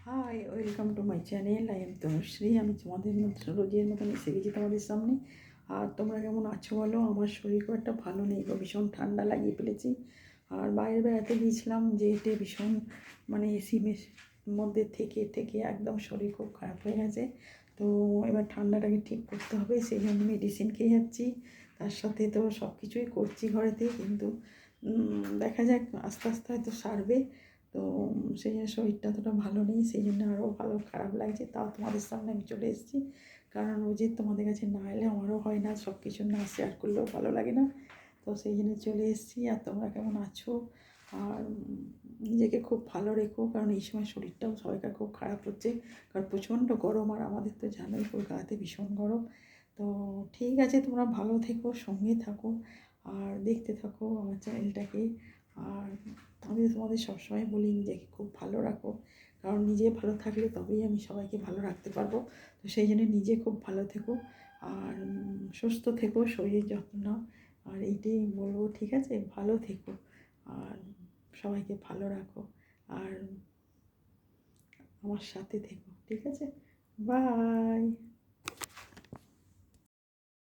High, welcome to my channel. I am Tanushree. আমি তোমাদের মতো রোজের মতন এসে গেছি তোমাদের সামনে। আর তোমরা কেমন আছো বলো? আমার শরীর খুব একটা ভালো নেই গো, ভীষণ ঠান্ডা লাগিয়ে ফেলেছি। আর বাইরে বেড়াতে গিয়েছিলাম, যেহেতু ভীষণ মানে এসি মধ্যে থেকে থেকে একদম শরীর খুব খারাপ হয়ে গেছে। তো এবার ঠান্ডাটাকে ঠিক করতে হবে, সেই জন্য মেডিসিন খেয়ে যাচ্ছি। তার সাথে তো সব কিছুই করছি ঘরেতে, কিন্তু দেখা যাক আস্তে আস্তে হয়তো সারবে। তো সেই জন্য শরীরটা অতটা ভালো নেই, সেই জন্য আরও ভালো খারাপ লাগছে। তাও তোমাদের সামনে আমি চলে এসেছি, কারণ রোজই তোমাদের কাছে না এলে আমারও হয় না, সব কিছু না শেয়ার করলেও ভালো লাগে না। তো সেই জন্য চলে এসেছি। আর তোমরা কেমন আছো? আর নিজেকে খুব ভালো রেখো, কারণ এই সময় শরীরটাও সবাইকার খুব খারাপ হচ্ছে, কারণ প্রচণ্ড গরম। আর আমাদের তো জানোই কলকাতাতে ভীষণ গরম। তো ঠিক আছে, তোমরা ভালো থেকো, সঙ্গে থাকো আর দেখতে থাকো আমার চ্যানেলটাকে। আর আমি তোমাদের সবসময় বলি নিজেকে খুব ভালো রাখো, কারণ নিজে ভালো থাকলে তবেই আমি সবাইকে ভালো রাখতে পারবো। তো সেই জন্য নিজে খুব ভালো থেকো আর সুস্থ থেকো, শরীরের যত্ন নাও। আর এইটাই বলবো, ঠিক আছে? ভালো থেকো আর সবাইকে ভালো রাখো আর আমার সাথে থেকো, ঠিক আছে? বাই।